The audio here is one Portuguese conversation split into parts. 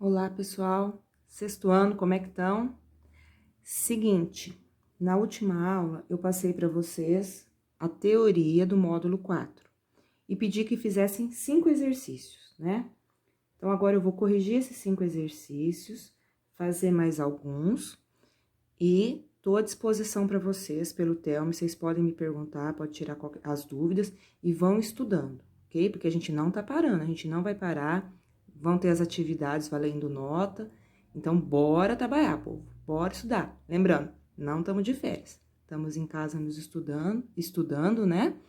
Olá, pessoal. Sexto ano, como é que estão? Seguinte, na última aula eu passei para vocês a teoria do módulo 4 e pedi que fizessem 5 exercícios, né? Então, agora eu vou corrigir esses 5 exercícios, fazer mais alguns e tô à disposição para vocês pelo Telmo. Vocês podem me perguntar, pode tirar as dúvidas e vão estudando, ok? Porque a gente não tá parando, a gente não vai parar. Vão ter as atividades valendo nota. Então, bora trabalhar, povo. Bora estudar. Lembrando, não estamos de férias. Estamos em casa nos estudando, né?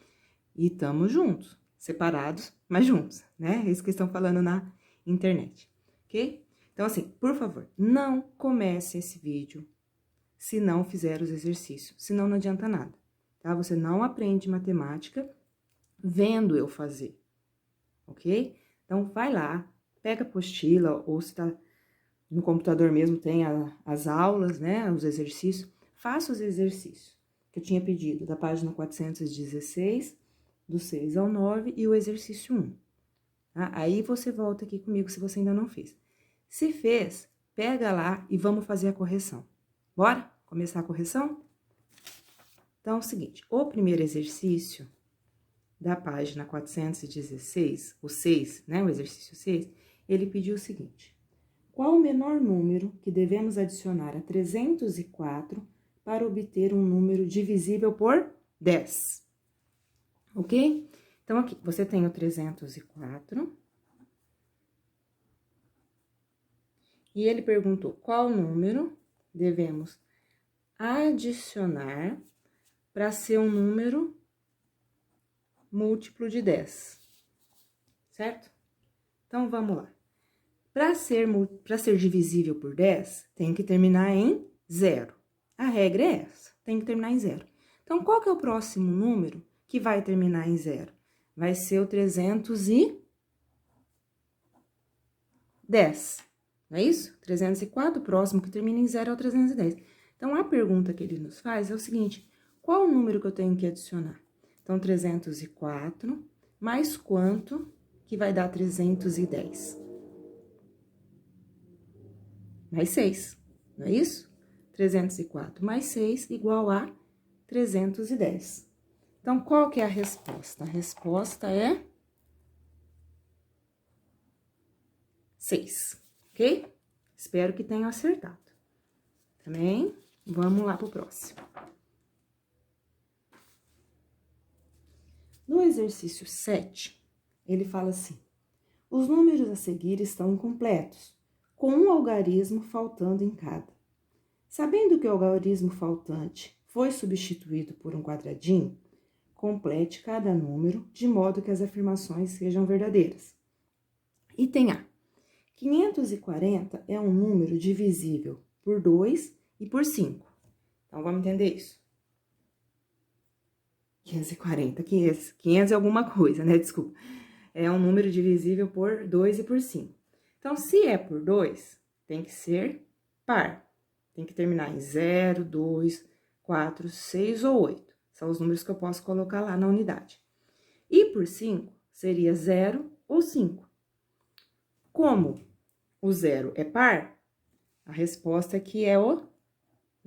E estamos juntos. Separados, mas juntos, né? É isso que estão falando na internet, ok? Então, assim, por favor, não comece esse vídeo se não fizer os exercícios. Senão não adianta nada, tá? Você não aprende matemática vendo eu fazer, ok? Então, vai lá. Pega a apostila, ou se tá no computador mesmo, tem as aulas, né, os exercícios. Faça os exercícios que eu tinha pedido, da página 416, do 6 ao 9, e o exercício 1. Tá? Aí você volta aqui comigo se você ainda não fez. Se fez, pega lá e vamos fazer a correção. Bora começar a correção? Então, é o seguinte, o primeiro exercício da página 416, o 6, né, o exercício 6, ele pediu o seguinte: qual o menor número que devemos adicionar a 304 para obter um número divisível por 10? Ok? Então, aqui, você tem o 304. E ele perguntou qual número devemos adicionar para ser um número múltiplo de 10. Certo? Então, vamos lá. Para ser divisível por 10, tem que terminar em 0. A regra é essa, tem que terminar em 0. Então, qual que é o próximo número que vai terminar em 0? Vai ser o 310, não é isso? 304, o próximo que termina em 0 é o 310. Então, a pergunta que ele nos faz é o seguinte: qual o número que eu tenho que adicionar? Então, 304 mais quanto que vai dar 310? Mais 6, não é isso? 304 mais 6 igual a 310. Então, qual que é a resposta? A resposta é 6, ok? Espero que tenham acertado. Também, vamos lá pro próximo. No exercício 7, ele fala assim: os números a seguir estão incompletos, com um algarismo faltando em cada. Sabendo que o algarismo faltante foi substituído por um quadradinho, complete cada número de modo que as afirmações sejam verdadeiras. Item A. 540 é um número divisível por 2 e por 5. Então, vamos entender isso. 540, 500 é alguma coisa, né? Desculpa. É um número divisível por 2 e por 5. Então, se é por 2, tem que ser par. Tem que terminar em 0, 2, 4, 6 ou 8. São os números que eu posso colocar lá na unidade. E por 5, seria 0 ou 5. Como o 0 é par, a resposta aqui é o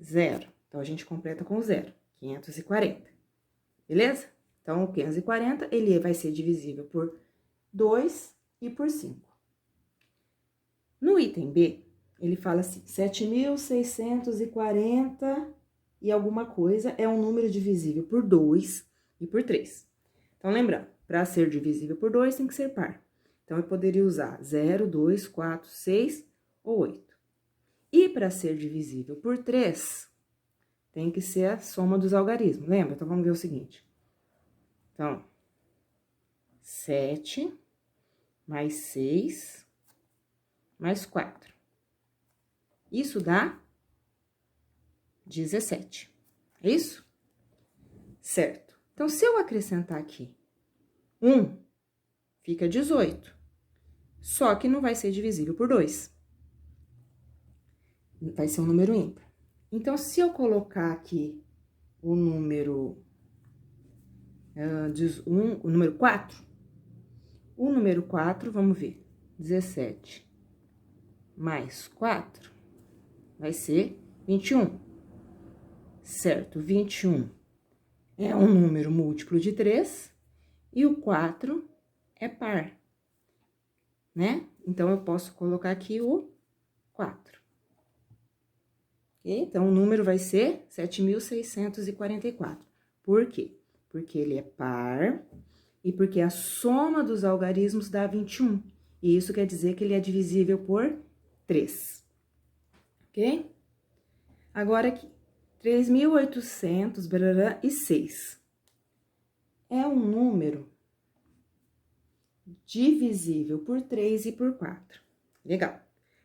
0. Então, a gente completa com o 0, 540. Beleza? Então, o 540, ele vai ser divisível por 2 e por 5. No item B, ele fala assim: 7.640 e alguma coisa é um número divisível por 2 e por 3. Então, lembrando, para ser divisível por 2 tem que ser par. Então, eu poderia usar 0, 2, 4, 6 ou 8. E para ser divisível por 3, tem que ser a soma dos algarismos, lembra? Então, vamos ver o seguinte. Então, 7 mais 6 mais 4. Isso dá 17. É isso? Certo. Então, se eu acrescentar aqui 1, fica 18. Só que não vai ser divisível por 2. Vai ser um número ímpar. Então, se eu colocar aqui o número, o número 4, o número 4, vamos ver, 17 mais 4 vai ser 21. Certo? 21 é um número múltiplo de 3 e o 4 é par, né? Então, eu posso colocar aqui o 4. Okay? Então, o número vai ser 7.644. Por quê? Porque ele é par e porque a soma dos algarismos dá 21. E isso quer dizer que ele é divisível por 3. Ok? Agora aqui, 3.806 é um número divisível por 3 e por 4. Legal.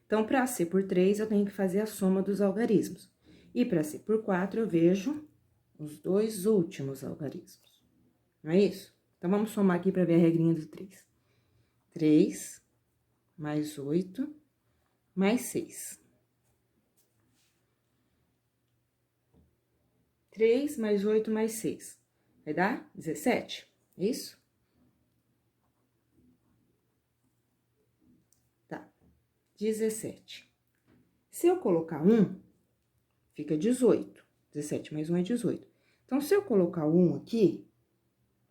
Então, para ser por 3, eu tenho que fazer a soma dos algarismos. E para ser por 4, eu vejo os dois últimos algarismos. Não é isso? Então, vamos somar aqui para ver a regrinha do 3. 3 mais 8 mais 6. 3 mais 8 mais 6. Vai dar 17, é isso? Tá, 17. Se eu colocar 1, fica 18. 17 mais 1 é 18. Então, se eu colocar o 1 aqui,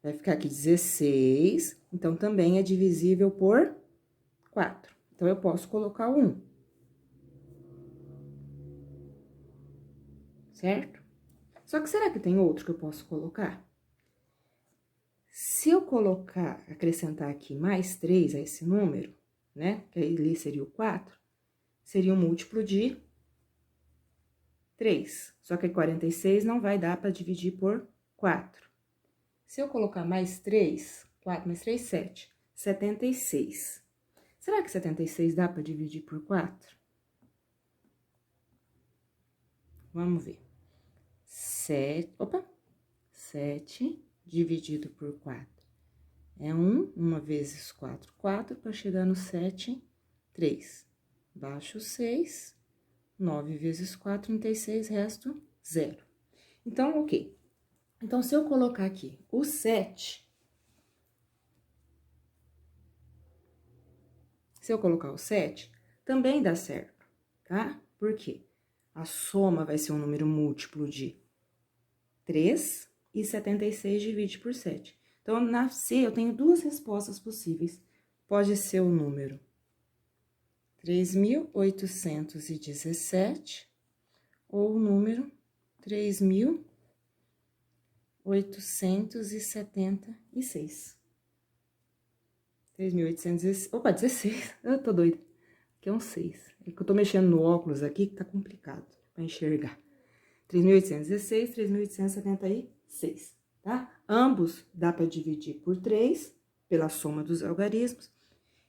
vai ficar aqui 16. Então, também é divisível por 4. Então, eu posso colocar o 1. Certo? Só que será que tem outro que eu posso colocar? Se eu colocar, acrescentar aqui mais 3 a esse número, né? Que aí ali seria o 4, seria um múltiplo de 3. Só que 46 não vai dar para dividir por 4. Se eu colocar mais 3, 4 mais 3, 7. 76. Será que 76 dá para dividir por 4? Vamos ver. 7 dividido por 4 é 1, 1 vezes 4, 4, para chegar no 7, 3. Baixo 6, 9 vezes 4, 36, resto 0. Então, ok. Então, se eu colocar aqui o 7, também dá certo, tá? Por quê? A soma vai ser um número múltiplo de 3 e 76 divide por 7. Então, na C, eu tenho duas respostas possíveis. Pode ser o número 3.817 ou o número 3.876. 3.816. Opa, 16. Eu tô doida. Aqui é um 6. É que eu tô mexendo no óculos aqui que tá complicado pra enxergar. 3.816, 3.876, tá? Ambos dá para dividir por 3, pela soma dos algarismos,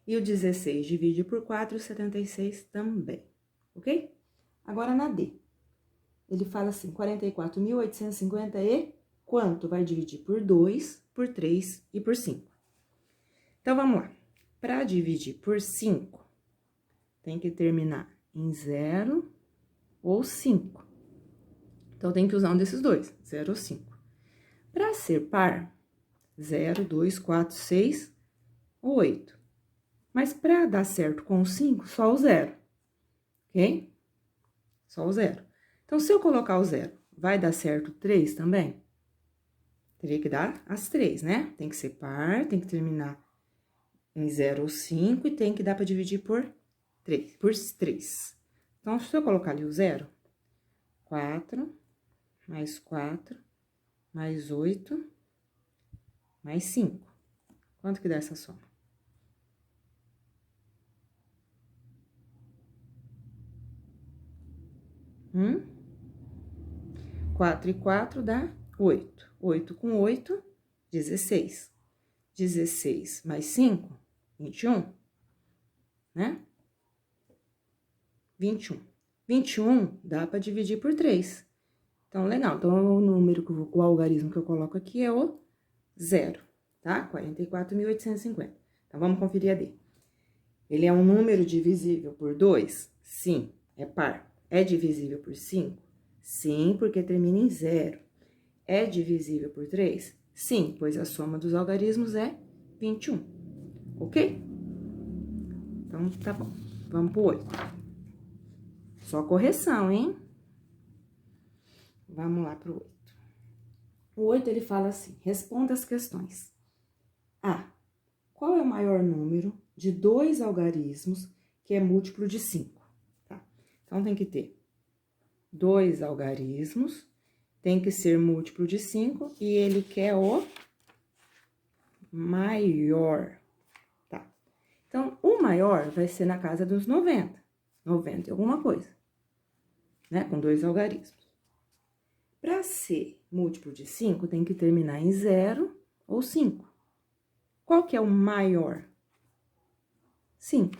e o 16 divide por 4, e o 76 também, ok? Agora, na D, ele fala assim, 44.850 e quanto? Vai dividir por 2, por 3 e por 5. Então, vamos lá. Para dividir por 5, tem que terminar em 0 ou 5. Então, tem que usar um desses dois, 0 ou 5. Para ser par, 0, 2, 4, 6 ou 8. Mas para dar certo com o 5, só o 0, ok? Só o 0. Então, se eu colocar o 0, vai dar certo 3 também? Teria que dar as 3, né? Tem que ser par, tem que terminar em 0 ou 5 e tem que dar para dividir por 3. Então, se eu colocar ali o 0, 4... mais 4, mais 8, mais 5. Quanto que dá essa soma? 4 e 4 dá 8. 8 com 8, 16. 16 mais 5, 21, né? 21. 21 dá para dividir por 3. Então, legal. Então, o número, o algarismo que eu coloco aqui é o 0, tá? 44.850. Então, vamos conferir a D. Ele é um número divisível por 2? Sim, é par. É divisível por 5? Sim, porque termina em 0. É divisível por 3? Sim, pois a soma dos algarismos é 21. Ok? Então, tá bom. Vamos pro 8. Só correção, hein? Vamos lá pro 8. O 8, ele fala assim, responda as questões. A. Qual é o maior número de 2 algarismos que é múltiplo de 5? Tá? Então, tem que ter 2 algarismos, tem que ser múltiplo de 5 e ele quer o maior, tá? Então, o maior vai ser na casa dos 90, 90 e alguma coisa, né? Com 2 algarismos. Para ser múltiplo de 5, tem que terminar em 0 ou 5. Qual que é o maior? 5,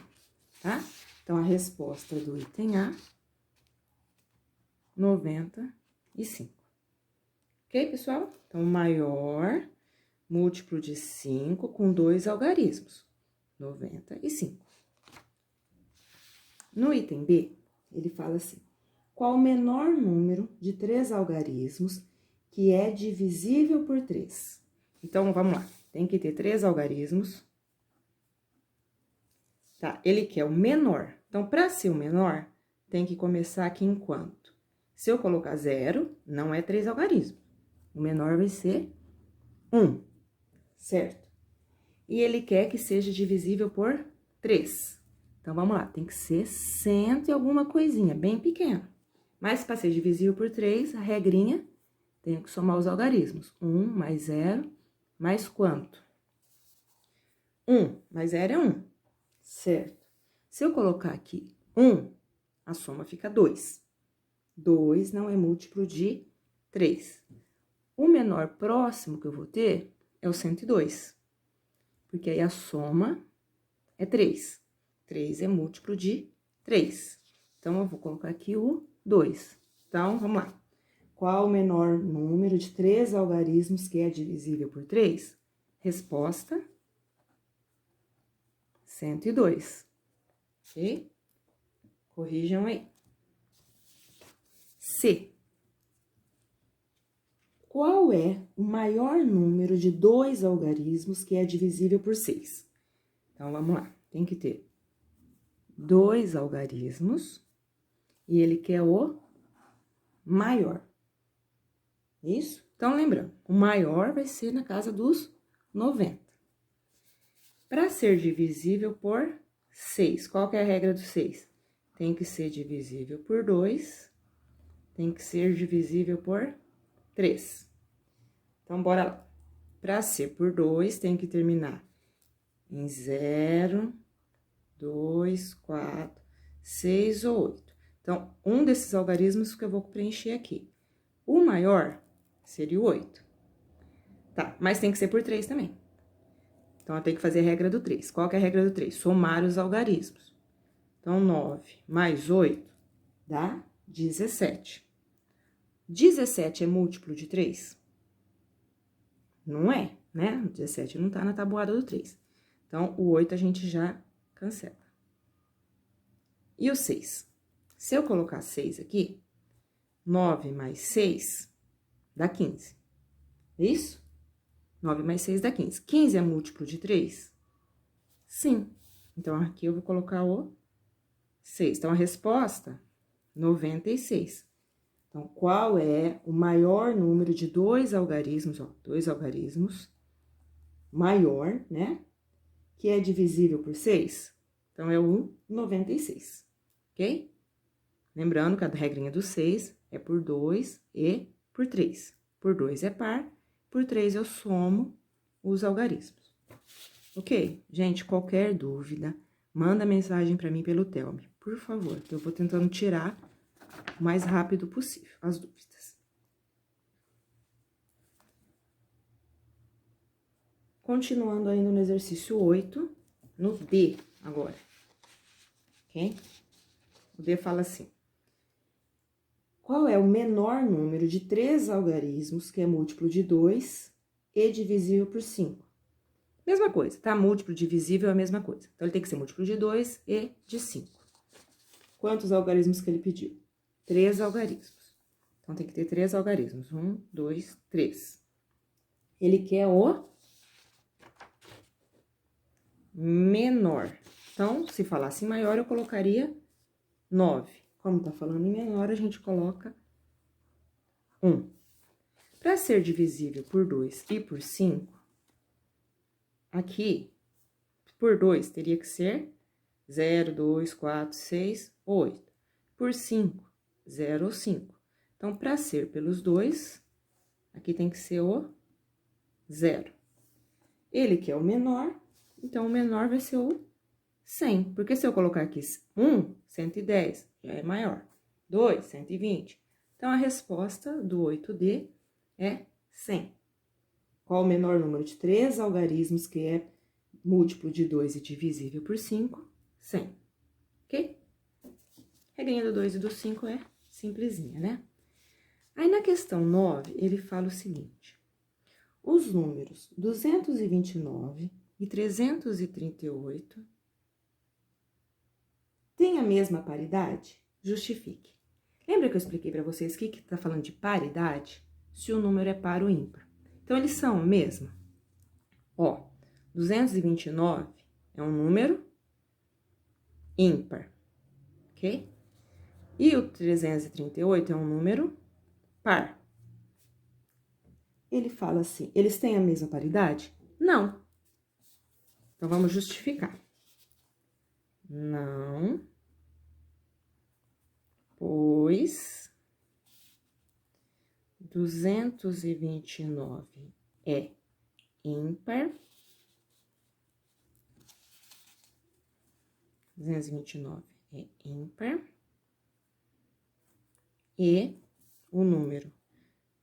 tá? Então, a resposta do item A, 95. Ok, pessoal? Então, maior, múltiplo de 5 com 2 algarismos, 95. No item B, ele fala assim, qual o menor número de 3 algarismos que é divisível por 3? Então, vamos lá. Tem que ter 3 algarismos. Tá, ele quer o menor. Então, para ser o menor, tem que começar aqui em quanto? Se eu colocar 0, não é 3 algarismos. O menor vai ser 1, certo? E ele quer que seja divisível por 3. Então, vamos lá, tem que ser 100 e alguma coisinha, bem pequeno. Mas, para ser divisível por 3, a regrinha, tem que somar os algarismos. 1 mais 0, mais quanto? 1 mais 0 é 1, certo? Se eu colocar aqui 1, a soma fica 2. 2 não é múltiplo de 3. O menor próximo que eu vou ter é o 102. Porque aí a soma é 3. 3 é múltiplo de 3. Então, eu vou colocar aqui o 2. Então, vamos lá. Qual o menor número de 3 algarismos que é divisível por 3? Resposta, 102. Ok? Corrijam aí. C. Qual é o maior número de 2 algarismos que é divisível por 6? Então, vamos lá. Tem que ter 2 algarismos e ele quer o maior. Isso? Então, lembrando, o maior vai ser na casa dos 90. Para ser divisível por 6, qual que é a regra do 6? Tem que ser divisível por 2, tem que ser divisível por 3. Então, bora lá. Para ser por 2, tem que terminar em 0, 2, 4, 6 ou 8. Então, um desses algarismos que eu vou preencher aqui. O maior seria o 8. Tá, mas tem que ser por 3 também. Então, eu tenho que fazer a regra do 3. Qual que é a regra do 3? Somar os algarismos. Então, 9 mais 8 dá 17. 17 é múltiplo de 3? Não é, né? O 17 não tá na tabuada do 3. Então, o 8 a gente já cancela. E o 6? Se eu colocar 6 aqui, 9 mais 6 dá 15. É isso? 9 mais 6 dá 15. 15 é múltiplo de 3? Sim. Então, aqui eu vou colocar o 6. Então, a resposta, 96. Então, qual é o maior número de 2 algarismos, ó, 2 algarismos, maior, né? Que é divisível por 6? Então, é o 96, ok? Lembrando que a regrinha do 6 é por 2 e por 3. Por 2 é par, por 3 eu somo os algarismos. Ok? Gente, qualquer dúvida, manda mensagem para mim pelo Telme, por favor, que eu vou tentando tirar o mais rápido possível as dúvidas. Continuando ainda no exercício 8, no D agora, ok? O D fala assim, qual é o menor número de 3 algarismos que é múltiplo de 2 e divisível por 5? Mesma coisa, tá? Múltiplo divisível é a mesma coisa. Então, ele tem que ser múltiplo de 2 e de 5. Quantos algarismos que ele pediu? 3 algarismos. Então, tem que ter 3 algarismos. 1, 2, 3. Ele quer o menor. Então, se falasse maior, eu colocaria 9. Como tá falando em menor, a gente coloca 1. Para ser divisível por 2 e por 5, aqui, por 2, teria que ser 0, 2, 4, 6, 8. Por 5, 0 ou 5. Então, para ser pelos 2, aqui tem que ser o 0. Ele que é o menor, então o menor vai ser o 100. Porque se eu colocar aqui 1, 110, já é maior. 2, 120. Então, a resposta do 8D é 100. Qual o menor número de 3 algarismos que é múltiplo de 2 e divisível por 5? 100. Ok? Regrinha do 2 e do 5 é simplesinha, né? Aí, na questão 9, ele fala o seguinte. Os números 229 e 338 têm a mesma paridade? Justifique. Lembra que eu expliquei para vocês que tá falando de paridade? Se o número é par ou ímpar. Então, eles são a mesma? Ó, 229 é um número ímpar, ok? E o 338 é um número par. Ele fala assim, eles têm a mesma paridade? Não. Então, vamos justificar. Não, pois 229 é ímpar. 229 é ímpar. E o número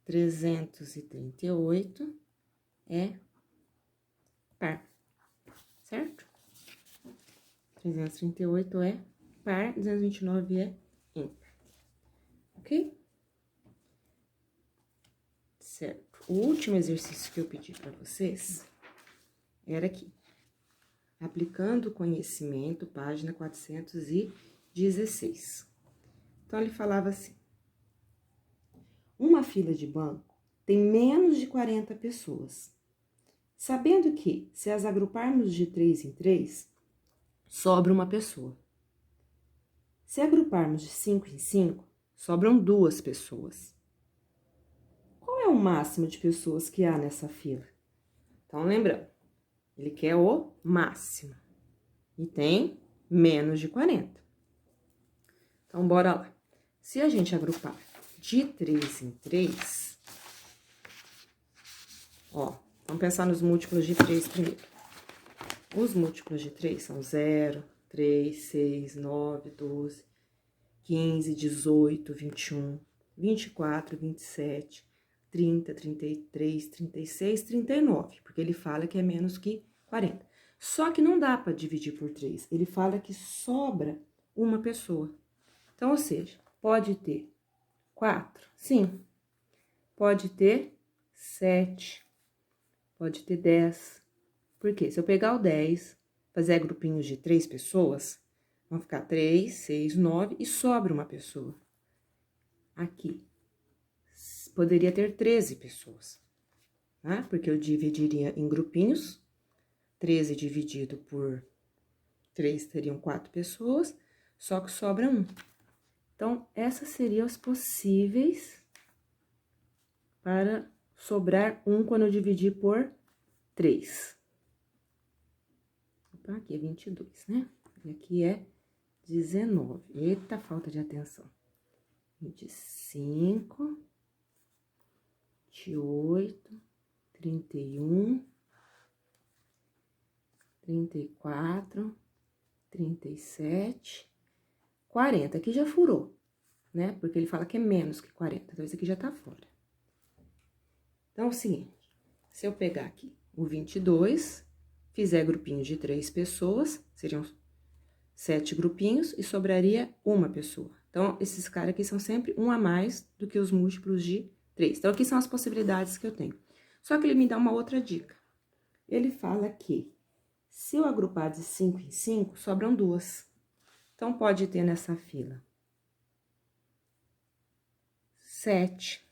338 é par, certo? 338 é par, 229 é ímpar, ok? Certo. O último exercício que eu pedi para vocês era aqui. Aplicando o conhecimento, página 416. Então, ele falava assim. Uma fila de banco tem menos de 40 pessoas. Sabendo que, se as agruparmos de 3 em 3, sobra uma pessoa. Se agruparmos de 5 em 5, sobram 2 pessoas. Qual é o máximo de pessoas que há nessa fila? Então, lembrando, ele quer o máximo. E tem menos de 40. Então, bora lá. Se a gente agrupar de 3 em 3, ó, vamos pensar nos múltiplos de 3 primeiro. Os múltiplos de 3 são 0, 3, 6, 9, 12, 15, 18, 21, 24, 27, 30, 33, 36, 39, porque ele fala que é menos que 40. Só que não dá para dividir por 3, ele fala que sobra uma pessoa. Então, ou seja, pode ter 4? Sim. Pode ter 7, pode ter 10. Por quê? Se eu pegar o 10, fazer grupinhos de 3 pessoas, vão ficar 3, 6, 9 e sobra uma pessoa. Aqui, poderia ter 13 pessoas, né? Porque eu dividiria em grupinhos, 13 dividido por 3 teriam 4 pessoas, só que sobra 1. Então, essas seriam as possíveis para sobrar 1 quando eu dividir por 3. Opa, aqui é 22, né? E aqui é 19. Eita, falta de atenção. 25, 28, 31, 34, 37, 40. Aqui já furou, né? Porque ele fala que é menos que 40. Então, esse aqui já tá fora. Então, é o seguinte. Se eu pegar aqui o 22, fizer grupinhos de 3 pessoas, seriam 7 grupinhos e sobraria uma pessoa. Então, esses caras aqui são sempre um a mais do que os múltiplos de 3. Então, aqui são as possibilidades que eu tenho. Só que ele me dá uma outra dica. Ele fala que, se eu agrupar de 5 em 5, sobram 2. Então, pode ter nessa fila 7,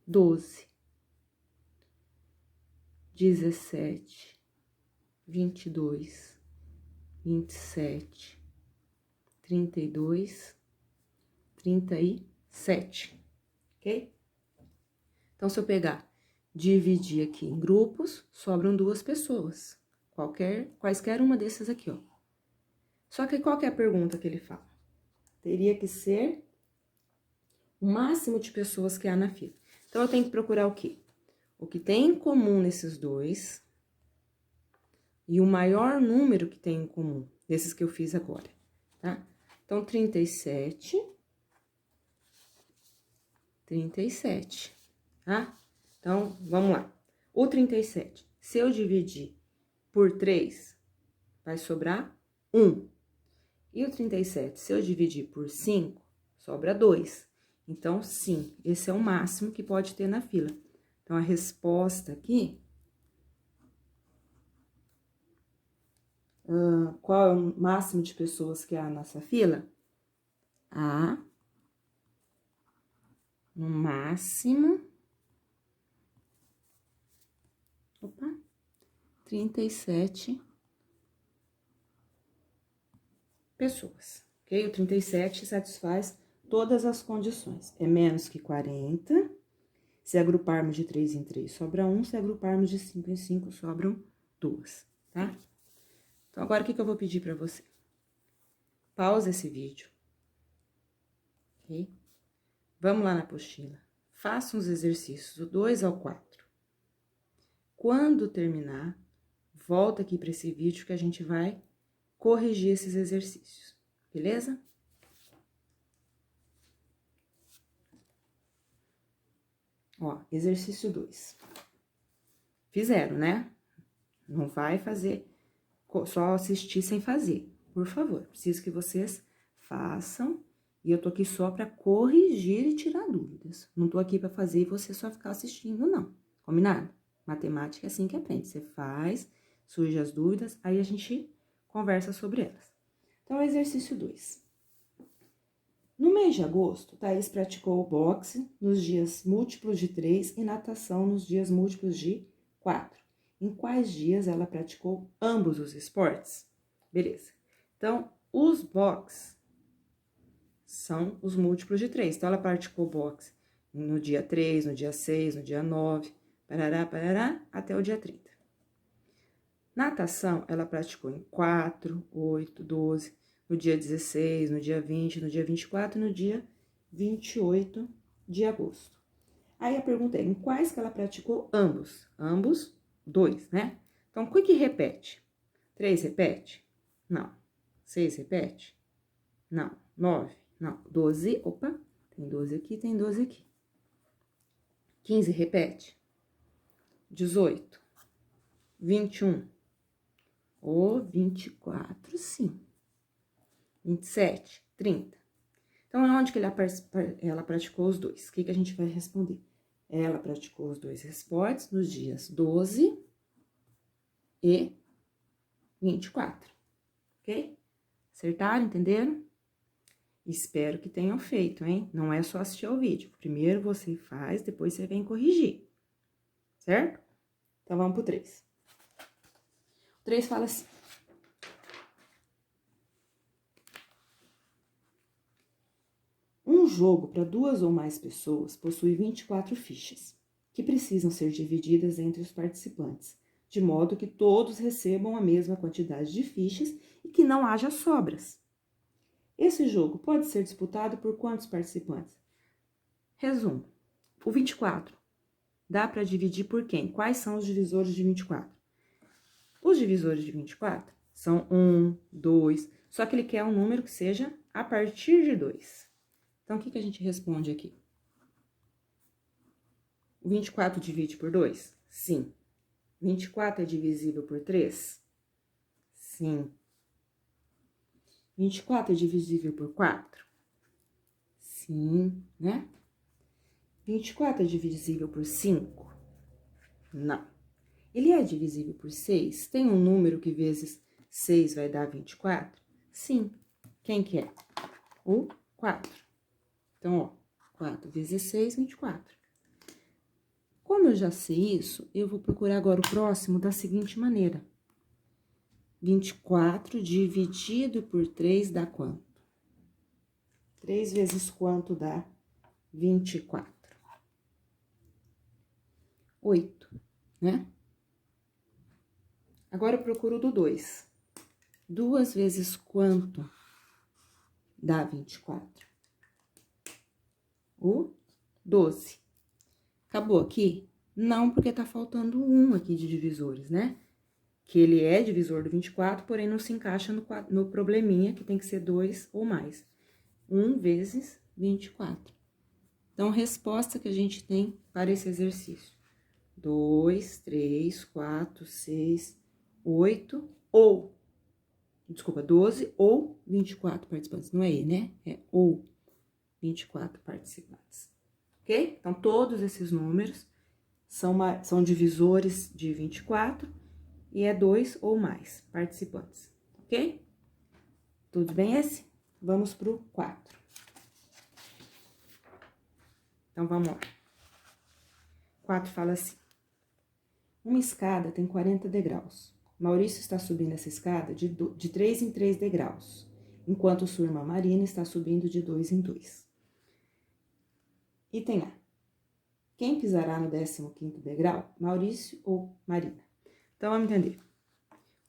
12, 17, 22, 27, 32, 37, ok? Então, se eu pegar, dividir aqui em grupos, sobram 2 pessoas. Quaisquer uma dessas aqui, ó. Só que qual que é a pergunta que ele fala? Teria que ser o máximo de pessoas que há na fila. Então, eu tenho que procurar o quê? O que tem em comum nesses dois e o maior número que tem em comum, desses que eu fiz agora, tá? Então, 37, tá? Então, vamos lá. O 37, se eu dividir por 3, vai sobrar 1. E o 37, se eu dividir por 5, sobra 2. Então, sim, esse é o máximo que pode ter na fila. Então, a resposta aqui... qual é o máximo de pessoas que há nessa fila? Há, no máximo... 37 pessoas, ok? O 37 satisfaz todas as condições. É menos que 40. Se agruparmos de 3 em 3, sobra 1. Se agruparmos de 5 em 5, sobram 2, tá? Então, agora, o que eu vou pedir pra você? Pausa esse vídeo, ok? Vamos lá na apostila. Faça os exercícios do 2 ao 4. Quando terminar, volta aqui para esse vídeo que a gente vai corrigir esses exercícios, beleza? Ó, exercício 2. Fizeram, né? Não vai fazer, só assistir sem fazer. Por favor, preciso que vocês façam. E eu tô aqui só para corrigir e tirar dúvidas. Não tô aqui para fazer e você só ficar assistindo, não. Combinado? Matemática é assim que aprende. Você faz, surge as dúvidas, aí a gente conversa sobre elas. Então, exercício 2. No mês de agosto, Thaís praticou boxe nos dias múltiplos de 3 e natação nos dias múltiplos de 4. Em quais dias ela praticou ambos os esportes? Beleza. Então, os boxe são os múltiplos de 3. Então, ela praticou boxe no dia 3, no dia 6, no dia 9, parará, até o dia 30. Natação, ela praticou em 4, 8, 12, no dia 16, no dia 20, no dia 24 e no dia 28 de agosto. Aí a pergunta é, em quais que ela praticou ambos? Ambos, 2, né? Então, o que repete? 3 repete? Não. 6 repete? Não. 9? Não. 12, opa, tem 12 aqui, tem 12 aqui. 15 repete? 18? 21? Ou 24, sim. 27, 30. Então, onde que ela praticou os dois? O que a gente vai responder? Ela praticou os 2 esportes nos dias 12 e 24, ok? Acertaram, entenderam? Espero que tenham feito, hein? Não é só assistir ao vídeo. Primeiro você faz, depois você vem corrigir, certo? Então, vamos pro 3. O 3 fala assim. Um jogo para 2 ou mais pessoas possui 24 fichas, que precisam ser divididas entre os participantes, de modo que todos recebam a mesma quantidade de fichas e que não haja sobras. Esse jogo pode ser disputado por quantos participantes? Resumo. O 24 dá para dividir por quem? Quais são os divisores de 24? Os divisores de 24 são 1, 2, só que ele quer um número que seja a partir de 2. Então, o que a gente responde aqui? O 24 divide por 2? Sim. 24 é divisível por 3? Sim. 24 é divisível por 4? Sim, né? 24 é divisível por 5? Não. Ele é divisível por 6? Tem um número que vezes 6 vai dar 24? Sim. Quem que é? O 4. Então, ó, 4 vezes 6, 24. Como eu já sei isso, eu vou procurar agora o próximo da seguinte maneira. 24 dividido por 3 dá quanto? 3 vezes quanto dá 24? 8, né? Agora, eu procuro do 2. 2 vezes quanto dá 24? O 12. Acabou aqui? Não, porque tá faltando 1 aqui de divisores, né? Que ele é divisor do 24, porém não se encaixa no probleminha, que tem que ser 2 ou mais. 1 vezes 24. Então, resposta que a gente tem para esse exercício: 2, 3, 4, 6, 8 ou... Desculpa, 12 ou 24 participantes. Não é E, né? É ou 24 participantes. Ok? Então, todos esses números são divisores de 24 e é 2 ou mais participantes. Ok? Tudo bem esse? Vamos pro 4. Então, vamos lá. 4 fala assim: uma escada tem 40 degraus. Maurício está subindo essa escada de 3 em 3 degraus, enquanto sua irmã Marina está subindo de 2 em 2. Item A. Quem pisará no 15º degrau, Maurício ou Marina? Então, vamos entender.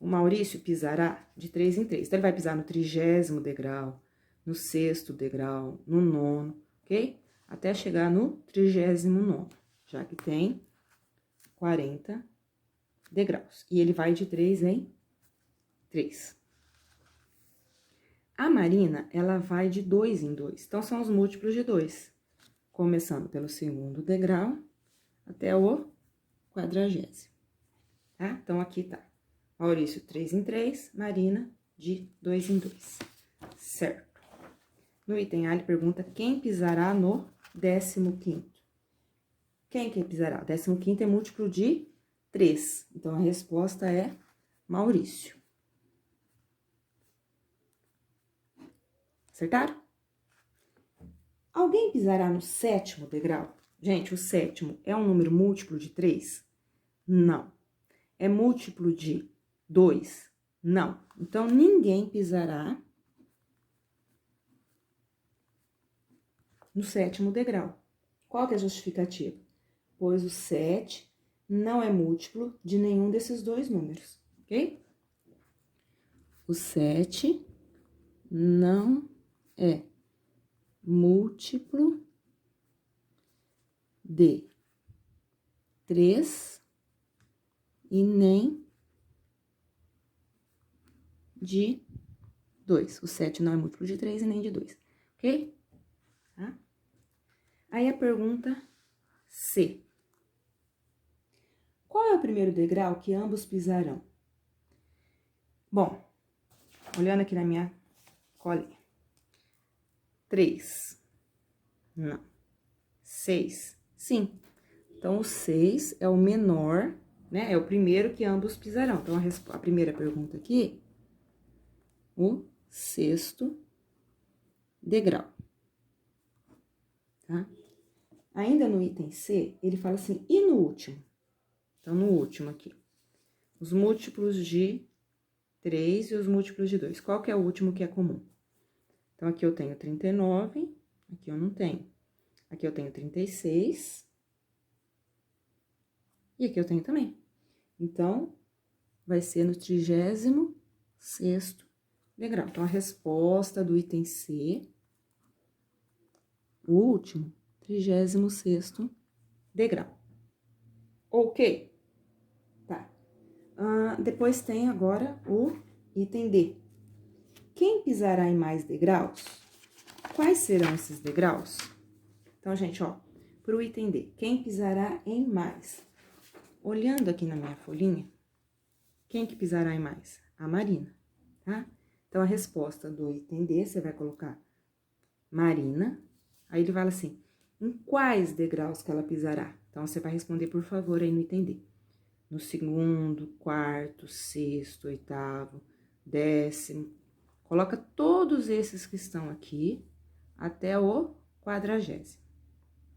O Maurício pisará de 3 em 3. Então, ele vai pisar no 30º degrau, no 6º degrau, no 9º, ok? Até chegar no 39º, já que tem 40 degraus. E ele vai de 3 em 3. A Marina, ela vai de 2 em 2. Então, são os múltiplos de 2. Começando pelo 2º degrau até o 40º. Tá? Então, aqui tá. Maurício, 3 em 3. Marina, de 2 em 2. Certo. No item A, ele pergunta quem pisará no 15º. Quem que pisará? O 15º é múltiplo de 3. Então, a resposta é Maurício. Acertaram? Alguém pisará no 7º degrau? Gente, o 7º é um número múltiplo de 3? Não. É múltiplo de 2? Não. Então, ninguém pisará no 7º degrau. Qual que é a justificativa? Pois o 7 não é múltiplo de nenhum desses dois números, ok? O 7 não é múltiplo de 3 e nem de 2. O 7 não é múltiplo de 3 e nem de 2, ok? Tá? Aí a pergunta C. Qual é o primeiro degrau que ambos pisarão? Bom, olhando aqui na minha colinha. 3. Não. 6. Sim. Então, o 6 é o menor, né? É o primeiro que ambos pisarão. Então, a primeira pergunta aqui, o 6º degrau. Tá? Ainda no item C, ele fala assim, e no último? Então, no último aqui, os múltiplos de 3 e os múltiplos de 2. Qual que é o último que é comum? Então, aqui eu tenho 39, aqui eu não tenho. Aqui eu tenho 36. E aqui eu tenho também. Então, vai ser no 36º degrau. Então, a resposta do item C, o último, 36º degrau. Ok? Tá. Depois tem agora o item D. Quem pisará em mais degraus? Quais serão esses degraus? Então, gente, ó, pro item D, quem pisará em mais? Olhando aqui na minha folhinha, quem que pisará em mais? A Marina, tá? Então, a resposta do item D, você vai colocar Marina. Aí, ele fala assim, em quais degraus que ela pisará? Então, você vai responder, por favor, aí no item D. No 2º, 4º, 6º, 8º, 10º. Coloca todos esses que estão aqui até o 40º,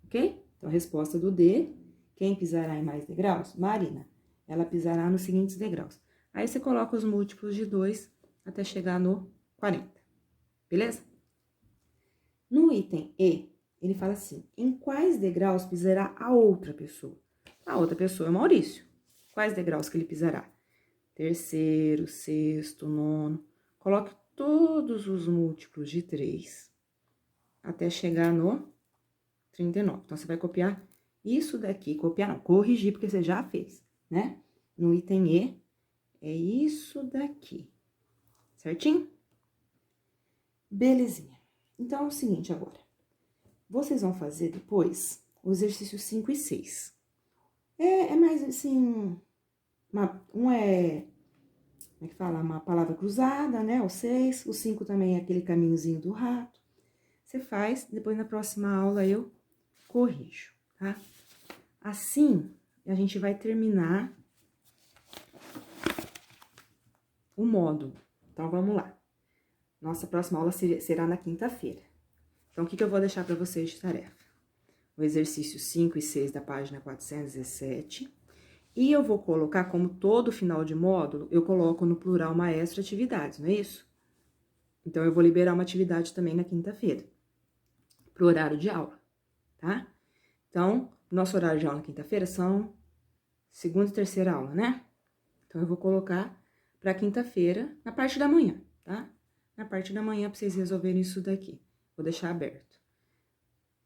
ok? Então, a resposta do D, quem pisará em mais degraus? Marina. Ela pisará nos seguintes degraus. Aí, você coloca os múltiplos de 2 até chegar no 40, beleza? No item E, ele fala assim, em quais degraus pisará a outra pessoa? A outra pessoa é o Maurício. Quais degraus que ele pisará? Terceiro, sexto, nono. Coloque todos os múltiplos de 3 até chegar no 39. Então, você vai copiar isso daqui. Copiar não, corrigir, porque você já fez, né? No item E, é isso daqui. Certinho? Belezinha. Então, é o seguinte agora. Vocês vão fazer depois o exercício 5 e 6. É mais assim, como é que fala? Uma palavra cruzada, né? O 6, o 5 também é aquele caminhozinho do rato. Você faz, depois na próxima aula eu corrijo, tá? Assim, a gente vai terminar o módulo. Então, vamos lá. Nossa próxima aula será na quinta-feira. Então, o que eu vou deixar para vocês de tarefa? O exercício 5 e 6 da página 417. E eu vou colocar, como todo final de módulo, eu coloco no plural maestro atividades, não é isso? Então, eu vou liberar uma atividade também na quinta-feira, pro horário de aula, tá? Então, nosso horário de aula na quinta-feira são segunda e terceira aula, né? Então, eu vou colocar para quinta-feira, na parte da manhã, tá? Na parte da manhã, para vocês resolverem isso daqui. Vou deixar aberto.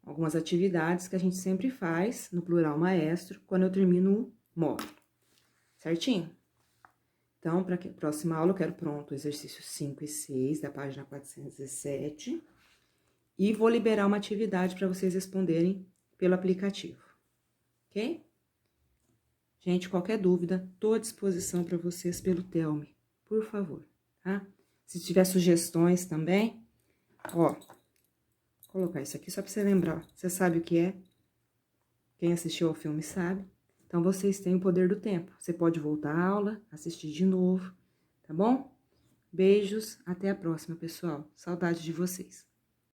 Algumas atividades que a gente sempre faz no plural maestro, quando eu termino o módulo. Certinho? Então, para a próxima aula, eu quero pronto o exercício 5 e 6 da página 417. E vou liberar uma atividade para vocês responderem pelo aplicativo. Ok? Gente, qualquer dúvida, estou à disposição para vocês pelo Tell-me, por favor, tá? Se tiver sugestões também, ó, vou colocar isso aqui só para você lembrar. Você sabe o que é? Quem assistiu ao filme sabe. Então, vocês têm o poder do tempo. Você pode voltar à aula, assistir de novo, tá bom? Beijos, até a próxima, pessoal. Saudade de vocês.